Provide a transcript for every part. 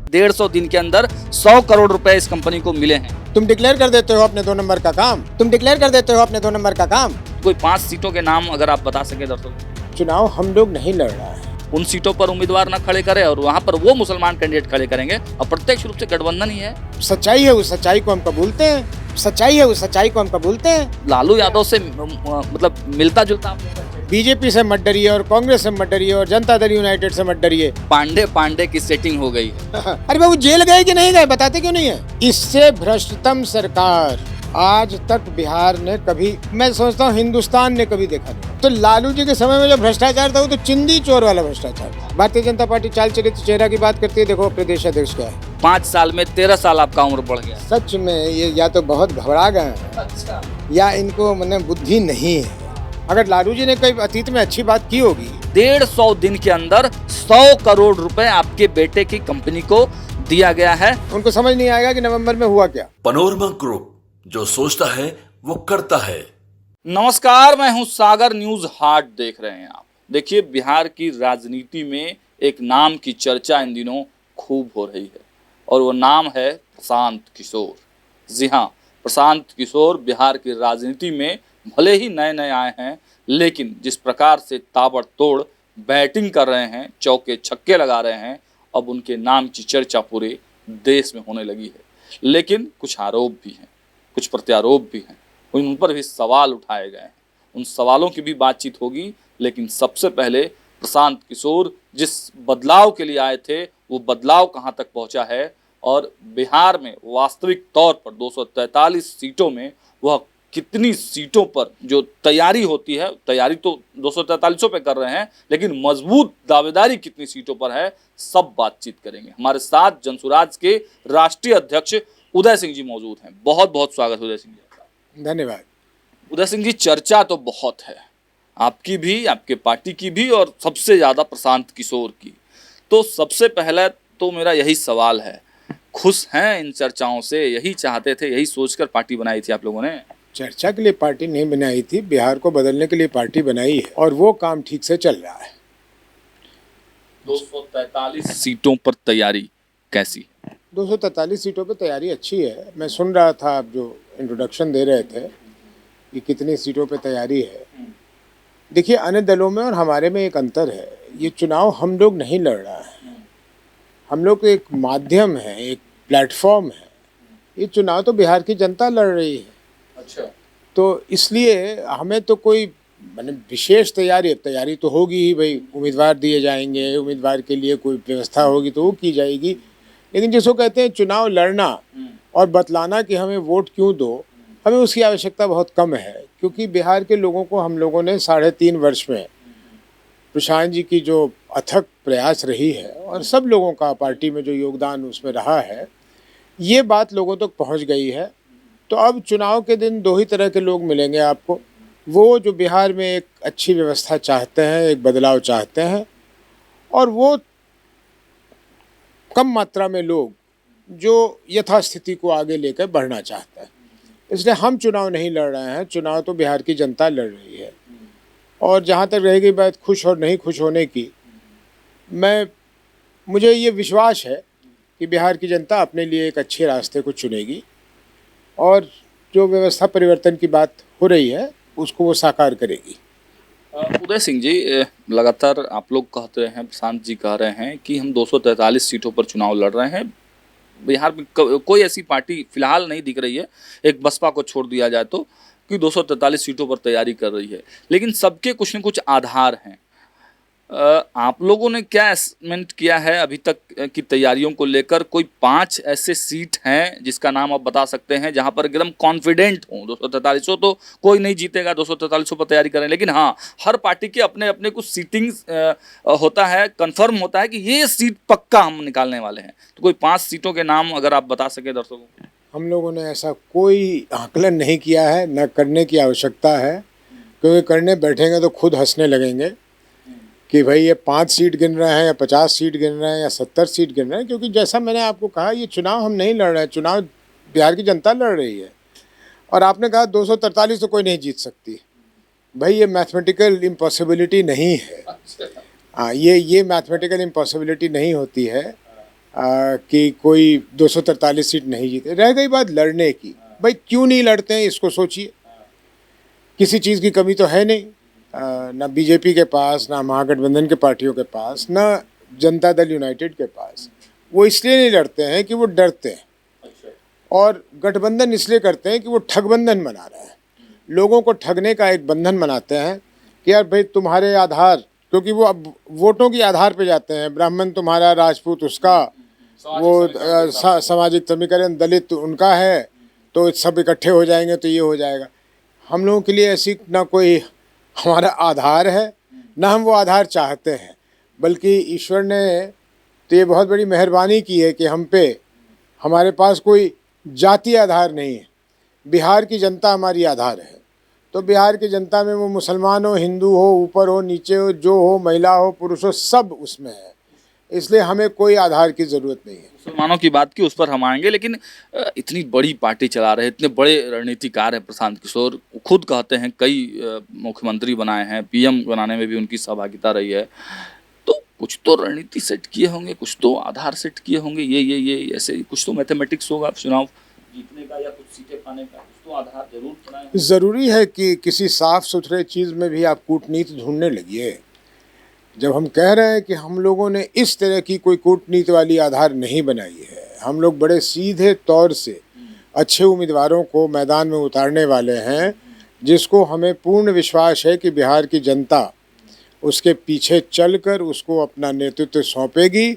150 दिन के अंदर 100 करोड़ रुपए इस कंपनी को मिले हैं। तुम डिक्लेयर कर देते हो अपने 2 नंबर का काम, तुम डिक्लेयर कर देते हो अपने 2 नंबर का काम। कोई 5 सीटों के नाम अगर आप बता सके दर्शकों। चुनाव हम लोग नहीं लड़ रहा है। उन सीटों पर उम्मीदवार न खड़े करें और वहां पर वो मुसलमान कैंडिडेट खड़े करेंगे और प्रत्यक्ष रूप से गठबंधन ही है। सच्चाई है, उस सच्चाई को हम कबूलते हैं। सच्चाई है, उस सच्चाई को हम कबूलते हैं। लालू यादव से मतलब मिलता जुलता बीजेपी से मत डरिए और कांग्रेस से मत डरिए और जनता दल यूनाइटेड से मत डरिए। पांडे की सेटिंग हो गई है। अरे बाबू, जेल गए कि नहीं गए बताते क्यों नहीं है? इससे भ्रष्टतम सरकार आज तक बिहार ने कभी, मैं सोचता हूँ हिंदुस्तान ने कभी देखा नहीं। तो लालू जी के समय में जो भ्रष्टाचार था वो तो चिंदी चोर वाला भ्रष्टाचार था। भारतीय जनता पार्टी चाल चरित्र चेहरा की बात करती है। देखो प्रदेश अध्यक्ष क्या है। 5 साल में 13 साल आपका उम्र बढ़ गया। सच में ये या तो बहुत घबरा गए हैं, अच्छा, या इनको मतलब बुद्धि नहीं है। अगर लालू जी ने कोई अतीत में अच्छी बात की होगी। 150 दिन के अंदर 100 करोड़ रुपए आपके बेटे की कंपनी को दिया गया है। उनको समझ नहीं आएगा कि नवंबर में हुआ क्या। पनोरमा ग्रुप, जो सोचता है वो करता है। नमस्कार, मैं हूं सागर, न्यूज हाट देख रहे हैं आप। देखिए, बिहार की राजनीति में एक नाम की चर्चा इन दिनों खूब हो रही है और वो नाम है प्रशांत किशोर। जी हाँ, प्रशांत किशोर बिहार की राजनीति में भले ही नए नए आए हैं, लेकिन जिस प्रकार से ताबड़तोड़ बैटिंग कर रहे हैं, चौके छक्के लगा रहे हैं, अब उनके नाम की चर्चा पूरे देश में होने लगी है। लेकिन कुछ आरोप भी हैं, कुछ प्रत्यारोप भी हैं, उन पर भी सवाल उठाए गए हैं। उन सवालों की भी बातचीत होगी, लेकिन सबसे पहले प्रशांत किशोर जिस बदलाव के लिए आए थे वो बदलाव कहाँ तक पहुँचा है और बिहार में वास्तविक तौर पर 243 सीटों में वह कितनी सीटों पर जो तैयारी होती है, तैयारी तो 243 पे कर रहे हैं, लेकिन मजबूत दावेदारी कितनी सीटों पर है, सब बातचीत करेंगे। हमारे साथ जनसुराज के राष्ट्रीय अध्यक्ष उदय सिंह जी मौजूद हैं। बहुत बहुत स्वागत उदय सिंह जी। धन्यवाद। उदय सिंह जी, चर्चा तो बहुत है, आपकी भी, आपके पार्टी की भी, और सबसे ज़्यादा प्रशांत किशोर की। तो सबसे पहले तो मेरा यही सवाल है, खुश हैं इन चर्चाओं से? यही चाहते थे, यही सोचकर पार्टी बनाई थी आप लोगों ने? चर्चा के लिए पार्टी नहीं बनाई थी, बिहार को बदलने के लिए पार्टी बनाई है और वो काम ठीक से चल रहा है। 243 सीटों पर तैयारी कैसी? 243 सीटों पे तैयारी अच्छी है। मैं सुन रहा था आप जो इंट्रोडक्शन दे रहे थे कि कितनी सीटों पे तैयारी है। देखिए, अन्य दलों में और हमारे में एक अंतर है। ये चुनाव हम लोग नहीं लड़ रहा है, हम लोग एक माध्यम है, एक प्लेटफॉर्म है। ये चुनाव तो बिहार की जनता लड़ रही है। अच्छा, तो इसलिए हमें तो कोई मतलब विशेष तैयारी तो होगी ही भाई। उम्मीदवार दिए जाएंगे, उम्मीदवार के लिए कोई व्यवस्था होगी तो वो की जाएगी। लेकिन जिसको कहते हैं चुनाव लड़ना और बतलाना कि हमें वोट क्यों दो, हमें उसकी आवश्यकता बहुत कम है। क्योंकि बिहार के लोगों को हम लोगों ने 3.5 वर्ष में प्रशांत जी की जो अथक प्रयास रही है और सब लोगों का पार्टी में जो योगदान उसमें रहा है, ये बात लोगों तक पहुंच गई है। तो अब चुनाव के दिन 2 ही तरह के लोग मिलेंगे आपको। वो जो बिहार में एक अच्छी व्यवस्था चाहते हैं, एक बदलाव चाहते हैं, और वो कम मात्रा में लोग जो यथास्थिति को आगे लेकर बढ़ना चाहते हैं। इसलिए हम चुनाव नहीं लड़ रहे हैं, चुनाव तो बिहार की जनता लड़ रही है। और जहाँ तक रहेगी बात खुश और नहीं खुश होने की, मुझे ये विश्वास है कि बिहार की जनता अपने लिए एक अच्छे रास्ते को चुनेगी और जो व्यवस्था परिवर्तन की बात हो रही है उसको वो साकार करेगी। उदय सिंह जी, लगातार आप लोग कहते हैं, प्रशांत जी कह रहे हैं कि हम 243 सीटों पर चुनाव लड़ रहे हैं। बिहार में कोई ऐसी पार्टी फिलहाल नहीं दिख रही है, एक बसपा को छोड़ दिया जाए तो, कि 243 सीटों पर तैयारी कर रही है, लेकिन सबके कुछ न कुछ आधार हैं। आप लोगों ने क्या असेसमेंट किया है अभी तक की तैयारियों को लेकर? कोई 5 ऐसे सीट हैं जिसका नाम आप बता सकते हैं जहां पर एकदम कॉन्फिडेंट हो? 243 तो कोई नहीं जीतेगा, 243 पर तैयारी करें, लेकिन हाँ, हर पार्टी के अपने अपने कुछ सीटिंग्स होता है, कंफर्म होता है कि ये सीट पक्का हम निकालने वाले हैं। तो कोई 5 सीटों के नाम अगर आप बता सके दर्शकों को। हम लोगों ने ऐसा कोई आकलन नहीं किया है, न करने की आवश्यकता है, क्योंकि करने बैठेंगे तो खुद हंसने लगेंगे कि भाई ये 5 सीट गिन रहे हैं या 50 सीट गिन रहे हैं या 70 सीट गिन रहे हैं। क्योंकि जैसा मैंने आपको कहा, ये चुनाव हम नहीं लड़ रहे हैं, चुनाव बिहार की जनता लड़ रही है। और आपने कहा 243 तो कोई नहीं जीत सकती, भाई ये मैथमेटिकल इम्पॉसिबिलिटी नहीं है। हाँ, ये मैथमेटिकल इम्पॉसिबिलिटी नहीं होती है। कि कोई 243 सीट नहीं जीते। रह गई बात लड़ने की, भाई क्यों नहीं लड़ते हैं इसको सोचिए। किसी चीज़ की कमी तो है नहीं, ना बीजेपी के पास, ना महागठबंधन के पार्टियों के पास, ना जनता दल यूनाइटेड के पास। वो इसलिए नहीं लड़ते हैं कि वो डरते हैं, और गठबंधन इसलिए करते हैं कि वो ठगबंधन बना रहे हैं, लोगों को ठगने का एक बंधन बनाते हैं कि यार भाई तुम्हारे आधार, क्योंकि वो अब वोटों के आधार पे जाते हैं, ब्राह्मण तुम्हारा, राजपूत उसका, वो सामाजिक समीकरण दलित उनका है, तो सब इकट्ठे हो जाएंगे तो ये हो जाएगा। हम लोगों के लिए ऐसी ना कोई हमारा आधार है, ना हम वो आधार चाहते हैं, बल्कि ईश्वर ने तो ये बहुत बड़ी मेहरबानी की है कि हम पे, हमारे पास कोई जाति आधार नहीं है। बिहार की जनता हमारी आधार है, तो बिहार की जनता में वो मुसलमान हो, हिंदू हो, ऊपर हो, नीचे हो, जो हो, महिला हो, पुरुष हो, सब उसमें है। इसलिए हमें कोई आधार की ज़रूरत नहीं है। मुसलमानों की बात की, उस पर हम आएंगे, लेकिन इतनी बड़ी पार्टी चला रहे, इतने बड़े रणनीतिकार हैं प्रशांत किशोर, खुद कहते हैं कई मुख्यमंत्री बनाए हैं, पीएम बनाने में भी उनकी सहभागिता रही है, तो कुछ तो रणनीति सेट किए होंगे, कुछ तो आधार सेट किए होंगे, ये ऐसे कुछ तो मैथमेटिक्स होगा चुनाव जीतने का या कुछ सीटें पाने का, कुछ तो आधार जरूर बनाए होंगे। ज़रूरी है कि किसी साफ सुथरे चीज़ में भी आप कूटनीति ढूंढने लगिए। जब हम कह रहे हैं कि हम लोगों ने इस तरह की कोई कूटनीति वाली आधार नहीं बनाई है, हम लोग बड़े सीधे तौर से अच्छे उम्मीदवारों को मैदान में उतारने वाले हैं, जिसको हमें पूर्ण विश्वास है कि बिहार की जनता उसके पीछे चलकर उसको अपना नेतृत्व सौंपेगी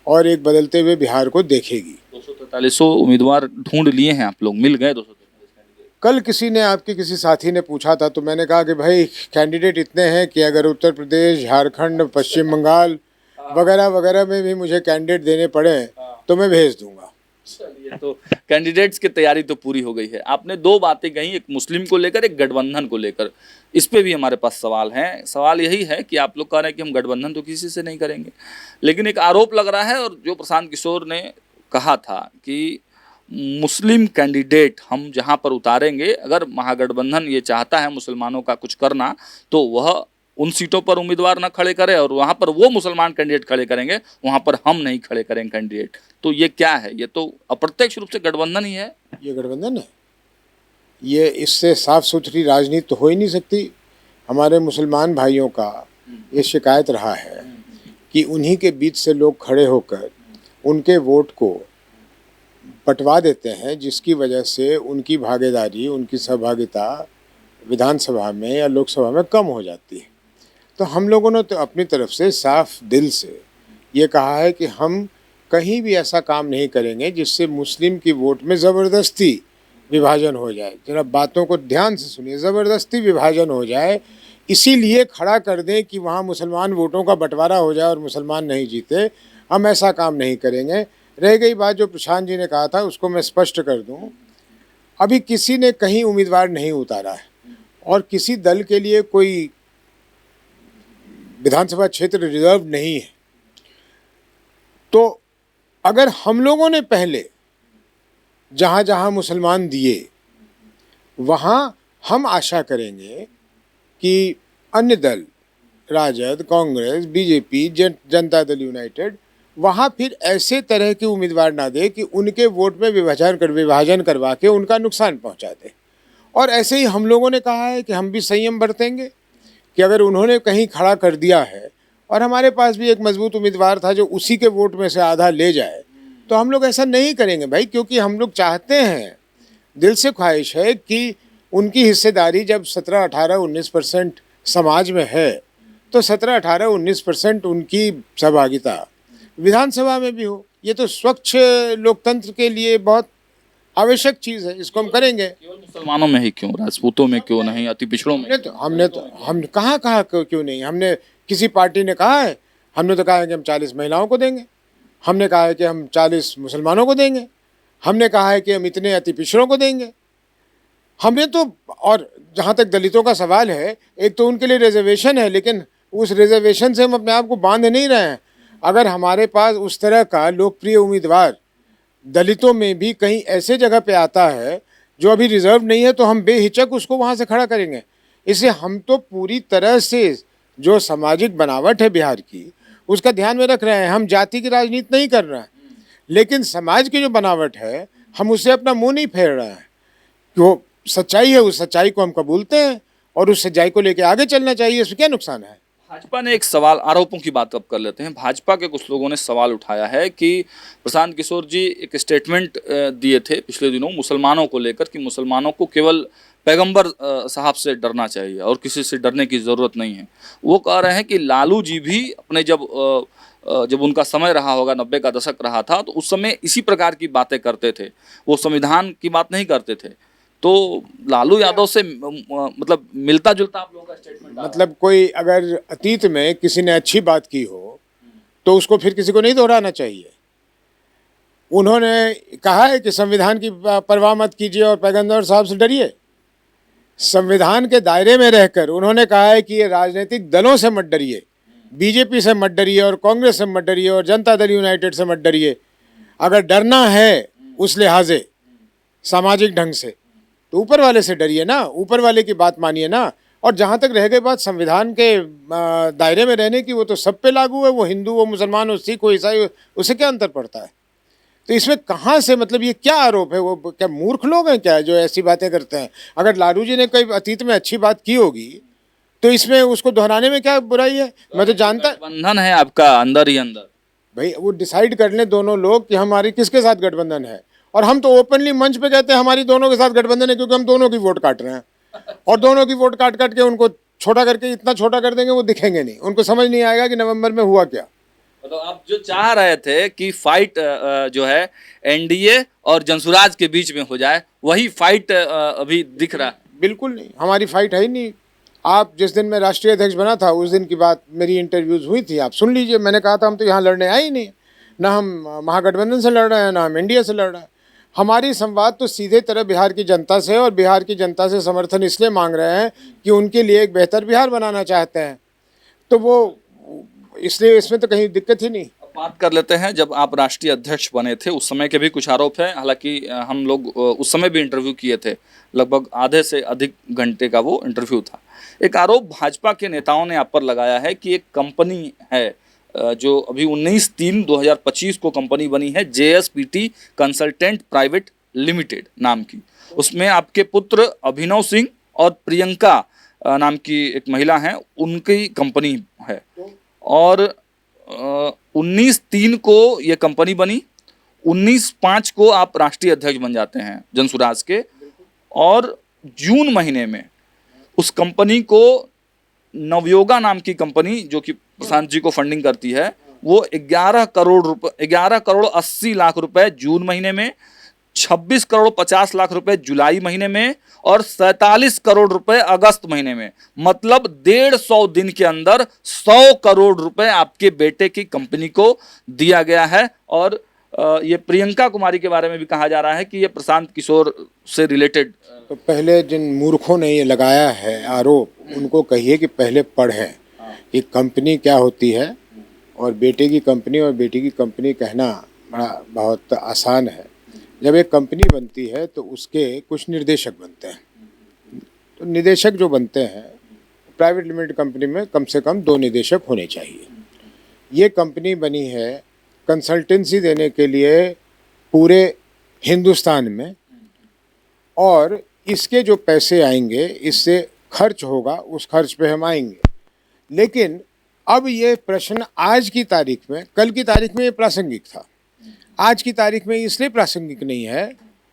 और एक बदलते हुए बिहार को देखेगी। 243 उम्मीदवार ढूंढ लिए हैं आप लोग, मिल गए 243 कैंडिडेट? कल किसी ने, आपके किसी साथी ने पूछा था, तो मैंने कहा कि भाई कैंडिडेट इतने हैं कि अगर उत्तर प्रदेश, झारखंड, पश्चिम बंगाल वगैरह वगैरह में भी मुझे कैंडिडेट देने पड़े तो मैं भेज दूंगा। चलिए, तो कैंडिडेट्स की तैयारी तो पूरी हो गई है। आपने दो बातें कही, एक मुस्लिम को लेकर, एक गठबंधन को लेकर, इस पे भी हमारे पास सवाल हैं। सवाल यही है कि आप लोग कह रहे हैं कि हम गठबंधन तो किसी से नहीं करेंगे, लेकिन एक आरोप लग रहा है, और जो प्रशांत किशोर ने कहा था कि मुस्लिम कैंडिडेट हम जहां पर उतारेंगे, अगर महागठबंधन ये चाहता है मुसलमानों का कुछ करना, तो वह उन सीटों पर उम्मीदवार न खड़े करे, और वहां पर वो मुसलमान कैंडिडेट खड़े करेंगे, वहां पर हम नहीं खड़े करेंगे कैंडिडेट। तो ये क्या है? ये तो अप्रत्यक्ष रूप से गठबंधन ही है। ये गठबंधन है, ये इससे साफ सुथरी राजनीति तो हो ही नहीं सकती। हमारे मुसलमान भाइयों का ये शिकायत रहा है कि उन्हीं के बीच से लोग खड़े होकर उनके वोट को बंटवा देते हैं, जिसकी वजह से उनकी भागीदारी, उनकी सहभागिता विधानसभा में या लोकसभा में कम हो जाती है। तो हम लोगों ने तो अपनी तरफ से साफ दिल से ये कहा है कि हम कहीं भी ऐसा काम नहीं करेंगे जिससे मुस्लिम की वोट में ज़बरदस्ती विभाजन हो जाए। जरा बातों को ध्यान से सुनिए, ज़बरदस्ती विभाजन हो जाए, इसीलिए खड़ा कर दें कि वहाँ मुसलमान वोटों का बंटवारा हो जाए और मुसलमान नहीं जीते। हम ऐसा काम नहीं करेंगे। रह गई बात जो प्रशांत जी ने कहा था, उसको मैं स्पष्ट कर दूं, अभी किसी ने कहीं उम्मीदवार नहीं उतारा है, और किसी दल के लिए कोई विधानसभा क्षेत्र रिजर्व नहीं है। तो अगर हम लोगों ने पहले जहाँ जहाँ मुसलमान दिए, वहाँ हम आशा करेंगे कि अन्य दल, राजद, कांग्रेस, बीजेपी, जनता दल यूनाइटेड, वहाँ फिर ऐसे तरह के उम्मीदवार ना दे कि उनके वोट में विभाजन करवा के उनका नुकसान पहुँचा दे। और ऐसे ही हम लोगों ने कहा है कि हम भी संयम बरतेंगे कि अगर उन्होंने कहीं खड़ा कर दिया है और हमारे पास भी एक मजबूत उम्मीदवार था जो उसी के वोट में से आधा ले जाए, तो हम लोग ऐसा नहीं करेंगे भाई, क्योंकि हम लोग चाहते हैं, दिल से ख्वाहिश है कि उनकी हिस्सेदारी जब 17, 18, 19% समाज में है, तो 17, 18, 19% उनकी सहभागिता विधानसभा में भी हो। ये तो स्वच्छ लोकतंत्र के लिए बहुत आवश्यक चीज़ है, इसको हम करेंगे। केवल मुसलमानों में ही क्यों, राजपूतों में क्यों नहीं, अति पिछड़ों में? हम कहाँ क्यों नहीं, हमने किसी पार्टी ने कहा है? हमने तो कहा है कि हम 40 महिलाओं को देंगे, हमने कहा है कि हम 40 मुसलमानों को देंगे, हमने कहा है कि हम इतने अति पिछड़ों को देंगे, हमने तो। और जहाँ तक दलितों का सवाल है, एक तो उनके लिए रिजर्वेशन है, लेकिन उस रिजर्वेशन से हम अपने आप को बांध नहीं रहे हैं। अगर हमारे पास उस तरह का लोकप्रिय उम्मीदवार दलितों में भी कहीं ऐसे जगह पे आता है जो अभी रिजर्व नहीं है, तो हम बेहिचक उसको वहाँ से खड़ा करेंगे। इससे हम तो पूरी तरह से जो सामाजिक बनावट है बिहार की, उसका ध्यान में रख रहे हैं। हम जाति की राजनीति नहीं कर रहे हैं। लेकिन समाज की जो बनावट है, हम उससे अपना मुंह नहीं फेर रहे हैं। जो सच्चाई है उस सच्चाई को हम कबूलते हैं और उस सच्चाई को लेकर आगे चलना चाहिए। इसमें क्या नुकसान है? भाजपा ने एक सवाल, आरोपों की बात अब कर लेते हैं। भाजपा के कुछ लोगों ने सवाल उठाया है कि प्रशांत किशोर जी एक स्टेटमेंट दिए थे पिछले दिनों मुसलमानों को लेकर कि मुसलमानों को केवल पैगंबर साहब से डरना चाहिए और किसी से डरने की ज़रूरत नहीं है। वो कह रहे हैं कि लालू जी भी अपने जब उनका समय रहा होगा, 90 का दशक रहा था, तो उस समय इसी प्रकार की बातें करते थे, वो संविधान की बात नहीं करते थे। तो लालू यादव से मतलब मिलता जुलता आप लोगों का स्टेटमेंट मतलब कोई अगर अतीत में किसी ने अच्छी बात की हो तो उसको फिर किसी को नहीं दोहराना चाहिए। उन्होंने कहा है कि संविधान की परवाह मत कीजिए और पैगंबर साहब से डरिए। संविधान के दायरे में रहकर उन्होंने कहा है कि ये राजनीतिक दलों से मत डरिए, बीजेपी से मत डरिए और कांग्रेस से मत डरिए और जनता दल यूनाइटेड से मत डरिए। अगर डरना है उस लिहाजे सामाजिक ढंग से तो ऊपर वाले से डरिए ना, ऊपर वाले की बात मानिए ना। और जहाँ तक रह गई बात संविधान के दायरे में रहने की, वो तो सब पे लागू है। वो हिंदू, वो मुसलमान, वो सिख, वो ईसाई, उससे क्या अंतर पड़ता है? तो इसमें कहाँ से, मतलब ये क्या आरोप है? वो क्या मूर्ख लोग हैं क्या जो ऐसी बातें करते हैं? अगर लालू जी ने कोई अतीत में अच्छी बात की होगी तो इसमें उसको दोहराने में क्या बुराई है? मैं तो जानता, गठबंधन है आपका अंदर ही अंदर। भाई वो डिसाइड कर लें दोनों लोग कि हमारी किसके साथ गठबंधन है। और हम तो ओपनली मंच पे कहते हैं हमारी दोनों के साथ गठबंधन है, क्योंकि हम दोनों की वोट काट रहे हैं। और दोनों की वोट काट काट के उनको छोटा करके इतना छोटा कर देंगे वो दिखेंगे नहीं, उनको समझ नहीं आएगा कि नवंबर में हुआ क्या। तो आप जो चाह रहे थे कि फाइट जो है एनडीए और जनसुराज के बीच में हो जाए, वही फाइट अभी दिख रहा है। बिल्कुल नहीं, हमारी फाइट है ही नहीं। आप जिस दिन मैं राष्ट्रीय अध्यक्ष बना था उस दिन की बात मेरी इंटरव्यूज हुई थी, आप सुन लीजिए। मैंने कहा था हम तो यहाँ लड़ने आए ही नहीं, ना हम महागठबंधन से लड़ रहे हैं ना हम एनडीए से लड़ रहे हैं। हमारी संवाद तो सीधे तरह बिहार की जनता से, और बिहार की जनता से समर्थन इसलिए मांग रहे हैं कि उनके लिए एक बेहतर बिहार बनाना चाहते हैं। तो वो इसलिए इसमें तो कहीं दिक्कत ही नहीं। बात कर लेते हैं, जब आप राष्ट्रीय अध्यक्ष बने थे उस समय के भी कुछ आरोप हैं। हालांकि हम लोग उस समय भी इंटरव्यू किए थे, लगभग आधे से अधिक घंटे का वो इंटरव्यू था। एक आरोप भाजपा के नेताओं ने आप पर लगाया है कि एक कंपनी है जो अभी 19/3/2025 को कंपनी बनी है, JSPT कंसल्टेंट प्राइवेट लिमिटेड नाम की। उसमें आपके पुत्र अभिनव सिंह और प्रियंका नाम की एक महिला हैं, उनकी कंपनी है। और 19/3 को ये कंपनी बनी, 19/5 को आप राष्ट्रीय अध्यक्ष बन जाते हैं जनसुराज के। और जून महीने में उस कंपनी को नवयोगा नाम की कंपनी, जो कि प्रशांत जी को फंडिंग करती है, वो 11 करोड़ 80 लाख रुपए जून महीने में, 26 करोड़ 50 लाख रुपए जुलाई महीने में और 47 करोड़ रुपए अगस्त महीने में, मतलब 150 दिन के अंदर 100 करोड़ रुपए आपके बेटे की कंपनी को दिया गया है। और ये प्रियंका कुमारी के बारे में भी कहा जा रहा है कि ये प्रशांत किशोर से रिलेटेड। तो पहले जिन मूर्खों ने ये लगाया है आरोप, उनको कहिए कि पहले पढ़ें कि कंपनी क्या होती है। और बेटे की कंपनी और बेटी की कंपनी कहना बहुत आसान है। जब एक कंपनी बनती है तो उसके कुछ निर्देशक बनते हैं। तो निदेशक जो बनते हैं प्राइवेट लिमिटेड कंपनी में कम से कम 2 निदेशक होने चाहिए। ये कंपनी बनी है कंसल्टेंसी देने के लिए पूरे हिंदुस्तान में, और इसके जो पैसे आएंगे इससे खर्च होगा, उस खर्च पे हम आएंगे। लेकिन अब ये प्रश्न आज की तारीख में, कल की तारीख में ये प्रासंगिक था, आज की तारीख में इसलिए प्रासंगिक नहीं है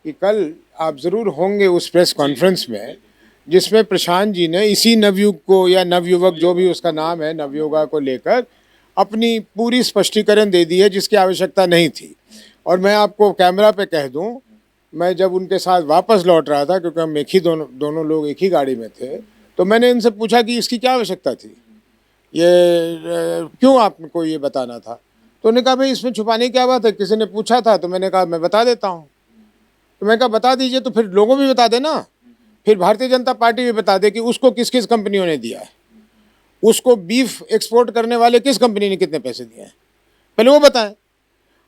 कि कल आप ज़रूर होंगे उस प्रेस कॉन्फ्रेंस में जिसमें प्रशांत जी ने इसी नवयुग को या नवयुवक जो भी उसका नाम है, नवयोगा को लेकर अपनी पूरी स्पष्टीकरण दे दी है जिसकी आवश्यकता नहीं थी। और मैं आपको कैमरा पे कह दूं, मैं जब उनके साथ वापस लौट रहा था, क्योंकि हम एक ही दोनों लोग एक ही गाड़ी में थे, तो मैंने इनसे पूछा कि इसकी क्या आवश्यकता थी, ये क्यों आपको ये बताना था। तो उन्होंने कहा भाई इसमें छुपाने की क्या बात है, किसी ने पूछा था तो मैंने कहा मैं बता देता हूँ। तो मैंने कहा बता दीजिए, तो फिर लोगों भी बता देना, फिर भारतीय जनता पार्टी भी बता दे कि उसको किस किस कंपनियों ने दिया है, उसको बीफ एक्सपोर्ट करने वाले किस कंपनी ने कितने पैसे दिए हैं, पहले वो बताएं।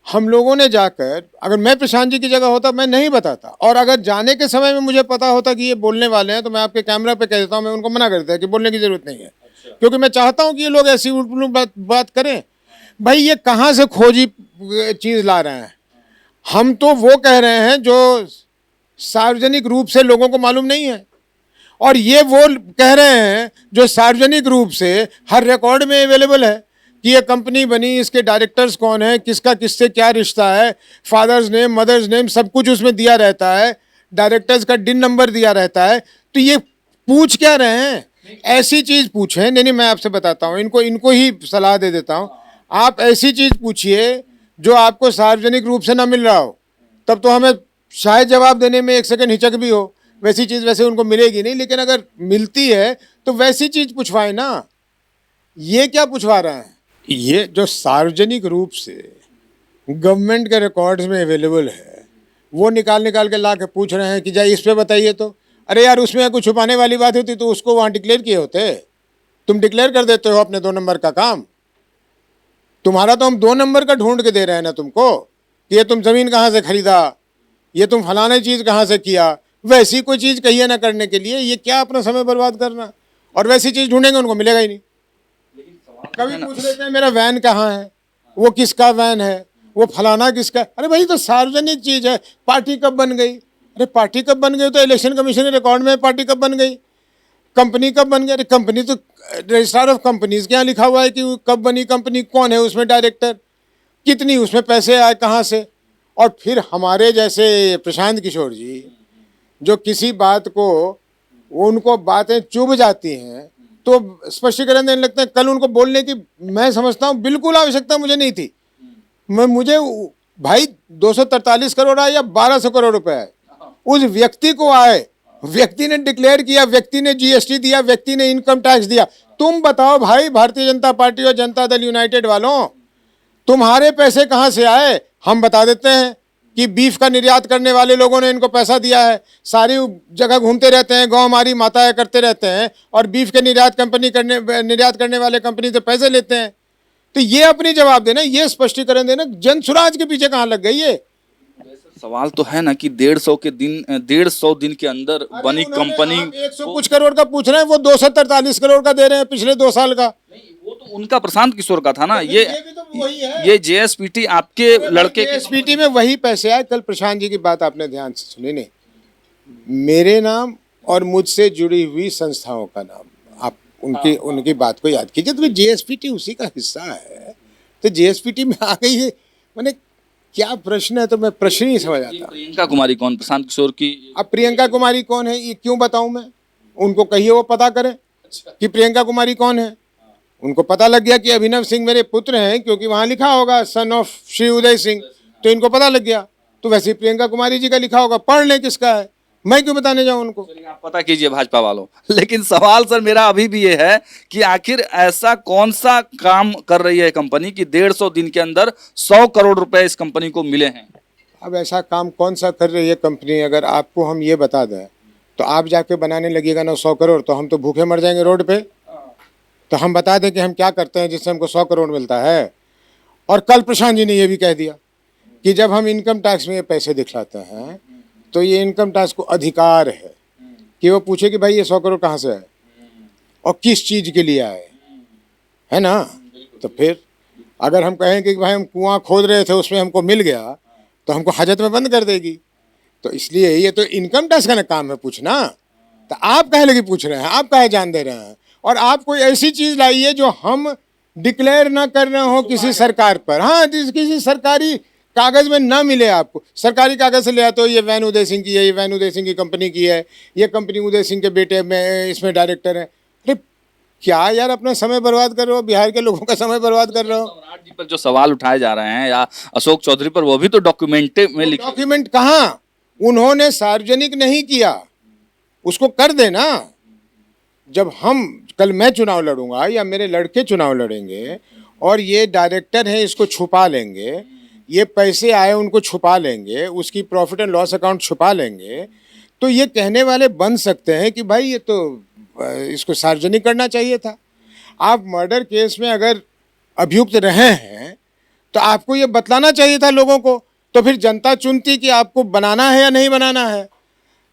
हम लोगों ने जाकर, अगर मैं प्रशांत जी की जगह होता मैं नहीं बताता, और अगर जाने के समय में मुझे पता होता कि ये बोलने वाले हैं तो मैं आपके कैमरा पे कह देता हूँ, मैं उनको मना कर देता कि बोलने की जरूरत नहीं है। क्योंकि मैं चाहता हूँ कि ये लोग ऐसी उल्टू बात करें। भाई ये कहाँ से खोजी चीज़ ला रहे हैं, हम तो वो कह रहे हैं जो सार्वजनिक रूप से लोगों को मालूम नहीं है, और ये वो कह रहे हैं जो सार्वजनिक रूप से हर रिकॉर्ड में अवेलेबल है कि ये कंपनी बनी, इसके डायरेक्टर्स कौन है, किसका किससे क्या रिश्ता है, फादर्स नेम, मदर्स नेम, सब कुछ उसमें दिया रहता है, डायरेक्टर्स का डिन नंबर दिया रहता है। तो ये पूछ क्या रहे हैं? ऐसी चीज पूछें। नहीं, मैं आपसे बताता हूँ, इनको ही सलाह दे देता हूँ। आप ऐसी चीज पूछिए जो आपको सार्वजनिक रूप से ना मिल रहा हो, तब तो हमें शायद जवाब देने में एक सेकंड हिचक भी हो। वैसी चीज वैसे उनको मिलेगी नहीं, लेकिन अगर मिलती है तो वैसी चीज पूछवाए ना। ये क्या पूछवा रहे हैं? ये जो सार्वजनिक रूप से गवर्नमेंट के रिकॉर्ड्स में अवेलेबल है, वो निकाल के ला के पूछ रहे हैं कि जाए इस पे बताइए। तो अरे यार, उसमें कुछ छुपाने वाली बात होती तो उसको वहां डिक्लेयर किए होते। तुम डिक्लेयर कर देते हो अपने 2 नंबर का काम। तुम्हारा तो हम 2 नंबर का ढूंढ के दे रहे हैं ना तुमको, कि ये तुम जमीन कहाँ से खरीदा, ये तुम फलाने चीज कहाँ से किया। वैसी कोई चीज कहिए ना करने के लिए, ये क्या अपना समय बर्बाद करना। और वैसी चीज ढूंढेंगे उनको मिलेगा ही नहीं। कभी पूछ लेते हैं मेरा वैन कहाँ है, वो किसका वैन है, वो फलाना किसका। अरे भाई, तो सार्वजनिक चीज है। पार्टी कब बन गई? अरे पार्टी कब बन गई? तो इलेक्शन कमीशन के रिकॉर्ड में पार्टी कब बन गई। कंपनी कब बन गई? अरे कंपनी तो रजिस्ट्रार ऑफ कंपनीज के यहाँ लिखा हुआ है कि कब बनी कंपनी, कौन है उसमें डायरेक्टर, कितनी उसमें पैसे आए, कहाँ से। और फिर हमारे जैसे प्रशांत किशोर जी, जो किसी बात को, उनको बातें चुभ जाती हैं तो स्पष्टीकरण देने लगते हैं। कल उनको बोलने की मैं समझता हूँ बिल्कुल आवश्यकता मुझे नहीं थी। मुझे भाई 243 करोड़ आए या 1200 करोड़ रुपए आए, उस व्यक्ति को आए, व्यक्ति ने डिक्लेयर किया, व्यक्ति ने जीएसटी दिया, व्यक्ति ने इनकम टैक्स दिया। तुम बताओ भाई, भारतीय जनता पार्टी और जनता दल यूनाइटेड वालों, तुम्हारे पैसे कहाँ से आए? हम बता देते हैं कि बीफ का निर्यात करने वाले लोगों ने इनको पैसा दिया है। सारी जगह घूमते रहते हैं, गौ हमारी माताएं करते रहते हैं, और बीफ के निर्यात करने वाले कंपनी से पैसे लेते हैं। तो ये अपनी जवाब देना, ये स्पष्टीकरण देना। जन सुराज के पीछे कहाँ लग गई ये? सवाल तो है ना कि 150 दिन के अंदर बनी कंपनी। 100 कुछ करोड़ का पूछ रहे हैं, वो 243 करोड़ का दे रहे हैं पिछले 2 साल का। वो तो उनका प्रशांत किशोर का था ना। ये भी तो वही है। ये जेएसपीटी आपके लड़के जेएसपीटी में वही पैसे आए। कल प्रशांत जी की बात आपने ध्यान से सुनी नहीं? मेरे नाम और मुझसे जुड़ी हुई संस्थाओं का नाम, आप उनकी बात को याद कीजिए। तो जेएसपीटी उसी का हिस्सा है, तो जेएसपीटी में आ गई है। मैंने क्या प्रश्न है, तो मैं प्रश्न ही समझ आता। प्रियंका कुमारी कौन, प्रशांत किशोर की? अब प्रियंका कुमारी कौन है ये क्यों बताऊं मैं? उनको कहिए वो पता करें कि प्रियंका कुमारी कौन है। उनको पता लग गया कि अभिनव सिंह मेरे पुत्र हैं, क्योंकि वहां लिखा होगा सन ऑफ श्री उदय सिंह, तो इनको पता लग गया। तो वैसे ही प्रियंका कुमारी जी का लिखा होगा, पढ़ लें किसका है, मैं क्यों बताने जाऊं उनको। आप पता कीजिए भाजपा वालों। लेकिन सवाल सर मेरा अभी भी ये है कि आखिर ऐसा कौन सा काम कर रही है कंपनी कि 150 दिन के अंदर 100 करोड़ रुपए इस कंपनी को मिले हैं? अब ऐसा काम कौन सा कर रही है कंपनी, अगर आपको हम ये बता दें तो आप जाके बनाने लगिएगा ना 100 करोड़, तो हम तो भूखे मर जाएंगे रोड पे। तो हम बता दें कि हम क्या करते हैं जिससे हमको 100 करोड़ मिलता है। और कल प्रशांत जी ने ये भी कह दिया कि जब हम इनकम टैक्स में ये पैसे दिखलाते हैं तो ये इनकम टैक्स को अधिकार है कि वो पूछे कि भाई ये 100 करोड़ कहाँ से आए और किस चीज़ के लिए आए, है ना। तो फिर अगर हम कहें कि भाई हम कुआं खोद रहे थे उसमें हमको मिल गया, तो हमको हाजत में बंद कर देगी। तो इसलिए ये तो इनकम टैक्स का ना काम है पूछना। तो आप कहे लगे पूछ रहे हैं, आप कहे जान दे रहे हैं, और आप कोई ऐसी चीज़ लाइए जो हम डिक्लेयर ना कर रहे हो किसी सरकार पर। हाँ, किसी सरकारी कागज में ना मिले आपको। सरकारी कागज से ले आते हो ये वैन उदय सिंह की है, ये वैन उदय सिंह की कंपनी की है, ये कंपनी उदय सिंह के बेटे में इसमें डायरेक्टर है। अरे क्या यार, अपना समय बर्बाद कर रहे हो, बिहार के लोगों का समय बर्बाद कर रहे हो। सम्राट जी पर जो सवाल उठाए जा रहे हैं या अशोक चौधरी पर, वो भी तो डॉक्यूमेंट में लिखे। डॉक्यूमेंट कहाँ, उन्होंने सार्वजनिक नहीं किया, उसको कर देना। जब हम कल मैं चुनाव लड़ूंगा या मेरे लड़के चुनाव लड़ेंगे और ये डायरेक्टर है इसको छुपा लेंगे, ये पैसे आए उनको छुपा लेंगे, उसकी प्रॉफिट एंड लॉस अकाउंट छुपा लेंगे, तो ये कहने वाले बन सकते हैं कि भाई ये तो इसको सार्वजनिक करना चाहिए था। आप मर्डर केस में अगर अभियुक्त रहे हैं तो आपको ये बतलाना चाहिए था लोगों को, तो फिर जनता चुनती कि आपको बनाना है या नहीं बनाना है।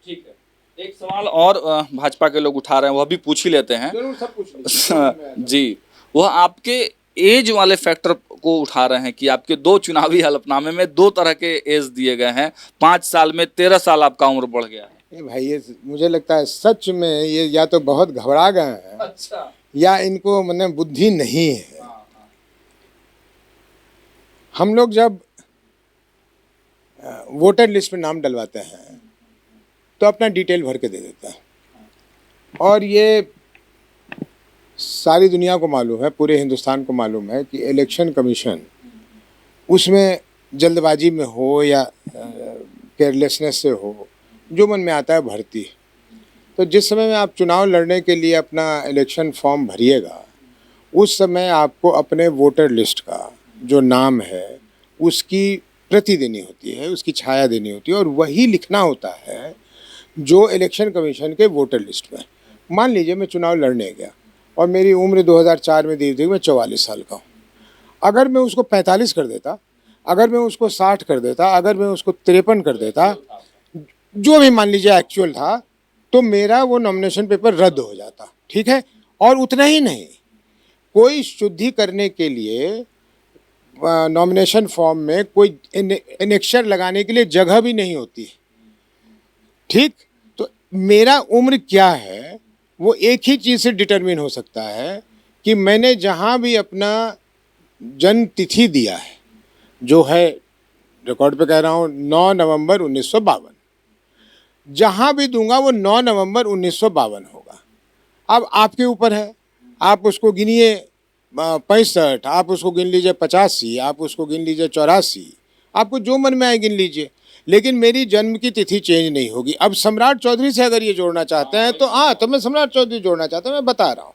ठीक है, एक सवाल और भाजपा के लोग उठा रहे हैं, वह भी पूछ ही लेते हैं। जरूर, सब कुछ जी, वह आपके एज वाले फैक्टर को उठा रहे हैं कि आपके 2 चुनावी हलफनामे में 2 तरह के एज दिए गए हैं। 5 साल में 13 साल आपका उम्र बढ़ गया है। ये भाई, ये मुझे लगता है सच में ये या तो बहुत घबरा गए हैं अच्छा। या इनको मतलब बुद्धि नहीं है। हम लोग जब वोटर लिस्ट में नाम डलवाते हैं तो अपना डिटेल भर के दे देते हैं, और ये सारी दुनिया को मालूम है, पूरे हिंदुस्तान को मालूम है कि इलेक्शन कमीशन उसमें जल्दबाजी में हो या केयरलेसनेस से हो, जो मन में आता है भरती है। तो जिस समय में आप चुनाव लड़ने के लिए अपना इलेक्शन फॉर्म भरिएगा, उस समय आपको अपने वोटर लिस्ट का जो नाम है उसकी प्रति देनी होती है, उसकी छाया देनी होती है, और वही लिखना होता है जो इलेक्शन कमीशन के वोटर लिस्ट में। मान लीजिए मैं चुनाव लड़ने गया और मेरी उम्र 2004 में दी थी, मैं 44 साल का हूँ। अगर मैं उसको 45 कर देता, अगर मैं उसको 60 कर देता, अगर मैं उसको 53 कर देता, जो भी मान लीजिए एक्चुअल था, तो मेरा वो नॉमिनेशन पेपर रद्द हो जाता। ठीक है। और उतना ही नहीं, कोई शुद्धि करने के लिए नॉमिनेशन फॉर्म में कोई एनेक्शर लगाने के लिए जगह भी नहीं होती। ठीक। तो मेरा उम्र क्या है वो एक ही चीज़ से डिटरमिन हो सकता है कि मैंने जहाँ भी अपना जन्म तिथि दिया है, जो है रिकॉर्ड पे कह रहा हूँ 9 नवंबर 1952, जहाँ भी दूंगा वो 9 नवंबर 1952 होगा। अब आपके ऊपर है, आप उसको गिनिए 65, आप उसको गिन लीजिए 85, आप उसको गिन लीजिए 84, आपको जो मन में आए गिन लीजिए, लेकिन मेरी जन्म की तिथि चेंज नहीं होगी। अब सम्राट चौधरी से अगर ये जोड़ना चाहते हैं तो हाँ, तो मैं सम्राट चौधरी जोड़ना चाहता हूँ। मैं बता रहा हूँ,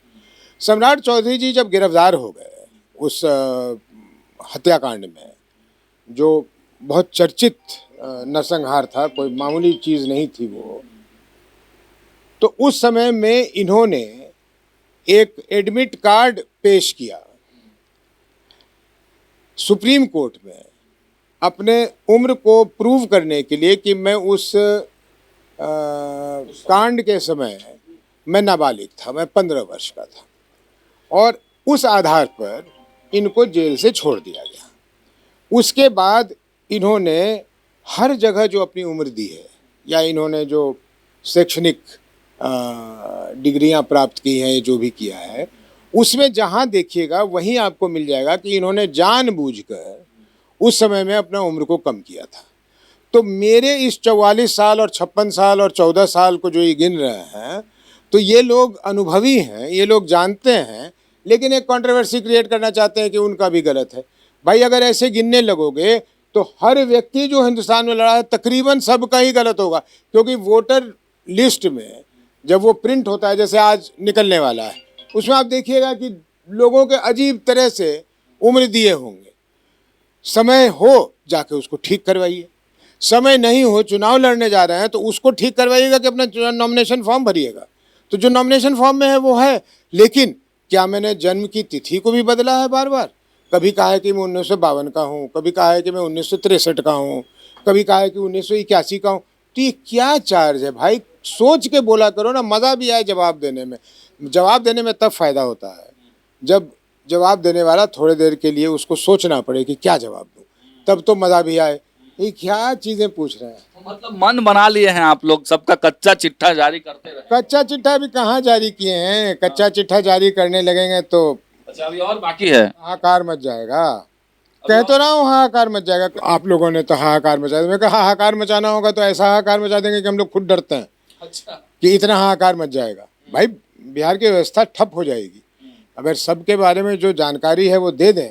सम्राट चौधरी जी जब गिरफ्तार हो गए उस हत्याकांड में, जो बहुत चर्चित नरसंहार था, कोई मामूली चीज़ नहीं थी वो, तो उस समय में इन्होंने एक एडमिट कार्ड पेश किया सुप्रीम कोर्ट में अपने उम्र को प्रूव करने के लिए कि मैं उस कांड के समय मैं नाबालिग था, मैं 15 वर्ष का था, और उस आधार पर इनको जेल से छोड़ दिया गया। उसके बाद इन्होंने हर जगह जो अपनी उम्र दी है या इन्होंने जो शैक्षणिक डिग्रियां प्राप्त की हैं, जो भी किया है, उसमें जहां देखिएगा वहीं आपको मिल जाएगा कि इन्होंने जानबूझकर उस समय में अपना उम्र को कम किया था। तो मेरे इस 44 साल और 56 साल और 14 साल को जो ये गिन रहे हैं, तो ये लोग अनुभवी हैं, ये लोग जानते हैं, लेकिन एक कंट्रोवर्सी क्रिएट करना चाहते हैं कि उनका भी गलत है। भाई अगर ऐसे गिनने लगोगे तो हर व्यक्ति जो हिंदुस्तान में लड़ा है तकरीबन सबका ही गलत होगा, क्योंकि वोटर लिस्ट में जब वो प्रिंट होता है, जैसे आज निकलने वाला है, उसमें आप देखिएगा कि लोगों के अजीब तरह से उम्र दिए होंगे। समय हो जाके उसको ठीक करवाइए, समय नहीं हो, चुनाव लड़ने जा रहे हैं तो उसको ठीक करवाइएगा कि अपना नॉमिनेशन फॉर्म भरिएगा। तो जो नॉमिनेशन फॉर्म में है वो है, लेकिन क्या मैंने जन्म की तिथि को भी बदला है बार बार? कभी कहा है कि मैं 1952 का हूँ, कभी कहा है कि मैं 1963 का हूँ, कभी कहा है कि 1981 का हूँ। तो ये क्या चार्ज है भाई? सोच के बोला करो ना, मज़ा भी आए जवाब देने में। जवाब देने में तब फायदा होता है जब जवाब देने वाला थोड़ी देर के लिए उसको सोचना पड़े कि क्या जवाब दूँ, तब तो मज़ा भी आए। ये क्या चीज़ें पूछ रहे हैं? मतलब मन बना लिए हैं आप लोग, सबका कच्चा चिट्ठा जारी करते रहे। कच्चा चिट्ठा भी कहाँ जारी किए हैं? कच्चा चिट्ठा जारी करने लगेंगे तो अच्छा, अभी और बाकी है। हाहाकार मच जाएगा। कह तो रहा हूँ हाहाकार मच जाएगा। आप लोगों ने तो हाहाकार मचा दिया। मैं कहा हाहाकार मचाना होगा तो ऐसा हाहाकार मचा देंगे कि हम लोग खुद डरते हैं अच्छा कि इतना हाहाकार मच जाएगा। भाई बिहार की व्यवस्था ठप हो जाएगी। अगर सबके बारे में जो जानकारी है वो दे दें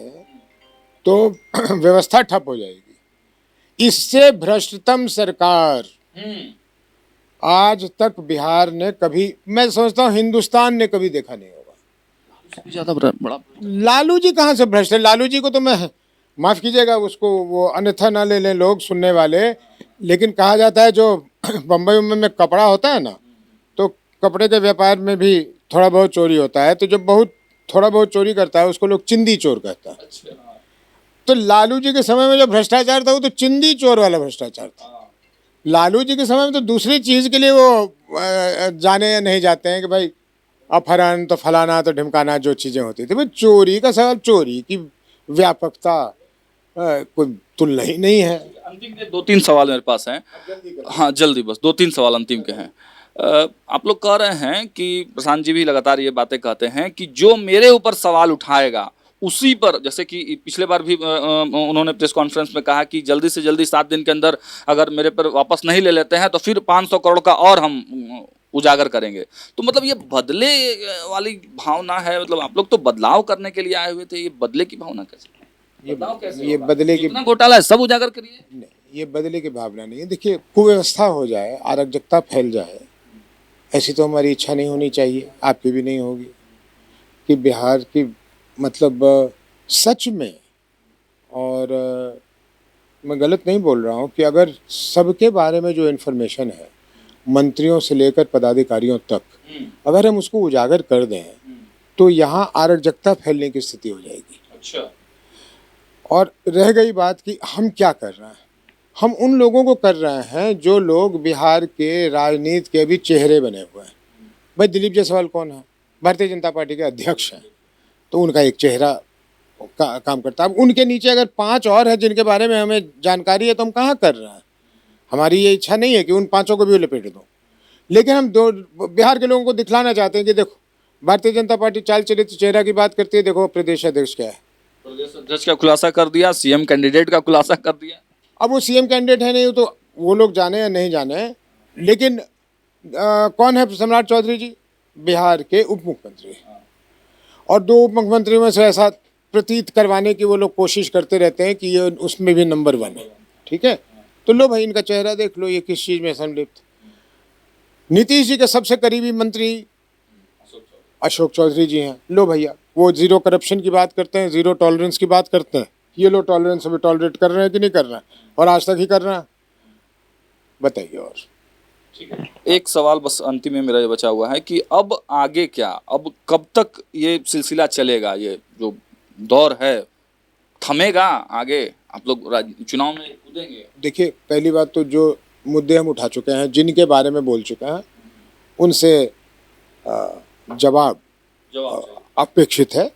तो व्यवस्था ठप हो जाएगी। इससे भ्रष्टतम सरकार आज तक बिहार ने कभी, मैं समझता हूँ हिंदुस्तान ने कभी देखा नहीं होगा। ज्यादा बड़ा लालू जी कहाँ से भ्रष्ट है? लालू जी को तो मैं, माफ़ कीजिएगा, उसको वो अन्यथा ना ले लें लोग सुनने वाले, लेकिन कहा जाता है जो बम्बई में कपड़ा होता है ना, तो कपड़े के व्यापार में भी थोड़ा बहुत चोरी होता है, तो जब बहुत थोड़ा बहुत चोरी करता है उसको लोग चिंदी चोर कहता है। तो लालू जी के समय में जो भ्रष्टाचार था वो तो चिंदी चोर वाला भ्रष्टाचार था। लालू जी के समय में तो दूसरी चीज़ के लिए वो जाने या नहीं जाते हैं कि भाई अपहरण तो फलाना तो ढिमकाना, जो चीज़ें होती थी। भाई चोरी का सवाल, चोरी की व्यापकता कोई तुलना ही नहीं है। अंतिम के 2-3 सवाल मेरे पास हैं। हाँ जल्दी, बस 2-3 सवाल अंतिम के हैं। आप लोग कह रहे हैं कि प्रशांत जी भी लगातार ये बातें कहते हैं कि जो मेरे ऊपर सवाल उठाएगा उसी पर, जैसे कि पिछले बार भी उन्होंने प्रेस कॉन्फ्रेंस में कहा कि जल्दी से जल्दी 7 दिन के अंदर अगर मेरे पर वापस नहीं ले लेते हैं तो फिर 500 करोड़ का और हम उजागर करेंगे। तो मतलब ये बदले वाली भावना है, मतलब आप लोग तो बदलाव करने के लिए आए हुए थे, ये बदले की भावना कैसे? ये बदले की इतना घोटाला है, सब उजागर करिए। नहीं, ये बदले की भावना नहीं है। देखिए, कुव्यवस्था हो जाए, अराजकता फैल जाए, ऐसी तो हमारी इच्छा नहीं होनी चाहिए, आपकी भी नहीं होगी, कि बिहार की मतलब सच में, और मैं गलत नहीं बोल रहा हूँ, कि अगर सबके बारे में जो इन्फॉर्मेशन है मंत्रियों से लेकर पदाधिकारियों तक अगर हम उसको उजागर कर दें तो यहाँ अराजकता फैलने की स्थिति हो जाएगी। अच्छा। और रह गई बात कि हम क्या कर रहे हैं, हम उन लोगों को कर रहे हैं जो लोग बिहार के राजनीति के भी चेहरे बने हुए हैं। भाई दिलीप जायसवाल कौन है? भारतीय जनता पार्टी के अध्यक्ष हैं, तो उनका एक चेहरा काम करता है। अब उनके नीचे अगर 5 और हैं जिनके बारे में हमें जानकारी है तो हम कहाँ कर रहे हैं? हमारी ये इच्छा नहीं है कि उन 5 को भी लपेट दो, लेकिन हम बिहार के लोगों को दिखलाना चाहते हैं कि देखो भारतीय जनता पार्टी चाल चरित्र चेहरा की बात करती है, देखो प्रदेश अध्यक्ष क्या है। प्रदेश अध्यक्ष का खुलासा कर दिया, सीएम कैंडिडेट का खुलासा कर दिया। अब वो सीएम कैंडिडेट है नहीं, तो वो लोग जाने या नहीं जाने, लेकिन कौन है सम्राट चौधरी जी? बिहार के उप मुख्यमंत्री, और 2 उप मुख्यमंत्री में से ऐसा प्रतीत करवाने की वो लोग कोशिश करते रहते हैं कि ये उसमें भी नंबर 1 है। ठीक है, तो लो भाई इनका चेहरा देख लो, ये किस चीज़ में संलिप्त। नीतीश जी के सबसे करीबी मंत्री अशोक चौधरी जी हैं। लो भैया, वो जीरो करप्शन की बात करते हैं, जीरो टॉलरेंस की बात करते हैं। ये लो टॉलरेंस अभी टॉलरेट कर रहे हैं कि नहीं कर रहे हैं, और आज तक ही कर रहे हैं? बताइए। और एक सवाल बस अंतिम में मेरा ये बचा हुआ है कि अब आगे क्या, अब कब तक ये सिलसिला चलेगा, ये जो दौर है थमेगा आगे? आप लोग चुनाव में कूदेंगे? देखिए, पहली बात तो जो मुद्दे हम उठा चुके हैं, जिनके बारे में बोल चुके हैं, उनसे जवाब अपेक्षित है,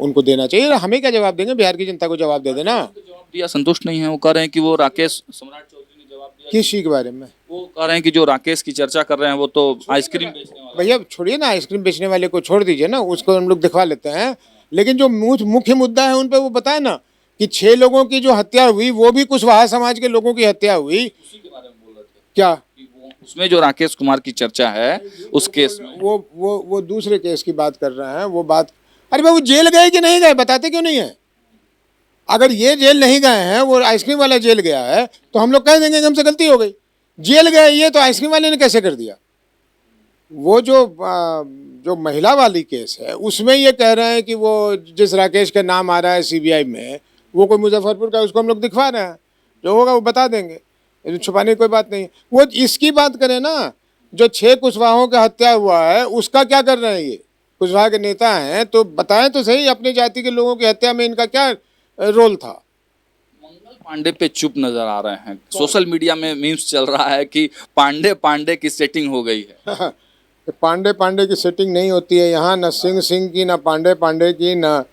उनको देना चाहिए। हमें क्या जवाब देंगे, बिहार की जनता को जवाब दे देना। जवाब दिया, संतुष्ट नहीं है। वो कह रहे हैं कि वो राकेश सम्राट चौधरी ने जवाब दिया। किस चीज़ के बारे में? वो कह रहे हैं कि जो राकेश की चर्चा कर रहे हैं वो तो आइसक्रीम बेचने वाला। भैया छोड़िए ना, आइसक्रीम बेचने वाले को छोड़ दीजिए ना, उसको हम लोग दिखवा लेते हैं। लेकिन जो मुख्य मुद्दा है उन पे वो बताए ना, कि 6 लोगों की जो हत्या हुई वो भी कुशवाहा समाज के लोगों की हत्या हुई। उसी के बारे में बोल रहे थे क्या कि वो उसमें जो राकेश कुमार की चर्चा है उस केस में वो दूसरे केस की बात कर रहे हैं। वो बात, अरे भाई वो जेल गए कि नहीं गए, बताते क्यों नहीं है? अगर ये जेल नहीं गए हैं, वो आइसक्रीम वाला जेल गया है, तो हम लोग कह देंगे कि हमसे गलती हो गई। जेल गए ये तो आइसक्रीम वाले ने कैसे कर दिया? वो जो महिला वाली केस है उसमें ये कह रहे हैं कि वो जिस राकेश का नाम आ रहा है सीबीआई में, वो कोई मुजफ्फरपुर का, उसको हम लोग दिखवा रहे हैं। जो होगा वो बता देंगे, छुपाने की कोई बात नहीं। वो इसकी बात करें ना, जो 6 कुशवाहों का हत्या हुआ है उसका क्या कर रहे हैं? ये कुशवाहा के नेता हैं, तो बताएं तो सही, अपनी जाति के लोगों की हत्या में इनका क्या रोल था? मंगल पांडे पे चुप नजर आ रहे हैं। सोशल मीडिया में मीम्स चल रहा है कि पांडे की सेटिंग हो गई है। पांडे की सेटिंग नहीं होती है यहाँ, न सिंह की, न पांडे की, न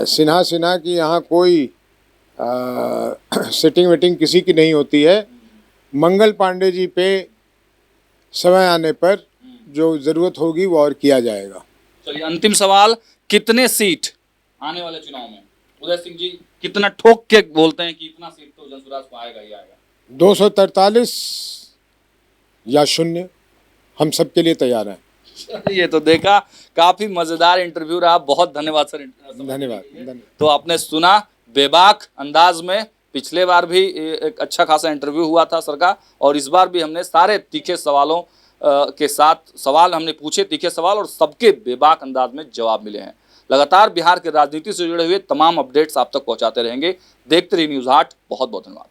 सिन्हा की। यहाँ कोई सेटिंग वेटिंग किसी की नहीं होती है। मंगल पांडे जी पे समय आने पर जो ज़रूरत होगी वो और किया जाएगा। चलिए अंतिम सवाल, कितने सीट आने वाले चुनाव में उदय सिंह जी कितना ठोक के बोलते हैं कि इतना सीट तो जनसुराज को आएगा ही आएगा? 243 या 0, हम सब के लिए तैयार हैं। ये तो देखा, काफी मजेदार इंटरव्यू रहा। बहुत धन्यवाद सर। धन्यवाद। तो आपने सुना बेबाक अंदाज में, पिछले बार भी एक अच्छा खासा इंटरव्यू हुआ था सर का, और इस बार भी हमने सारे तीखे सवालों के साथ सवाल हमने पूछे, तीखे सवाल, और सबके बेबाक अंदाज में जवाब मिले हैं। लगातार बिहार की राजनीति से जुड़े हुए तमाम अपडेट्स आप तक पहुंचाते रहेंगे। देखते रहिए न्यूज़ 8। बहुत बहुत धन्यवाद।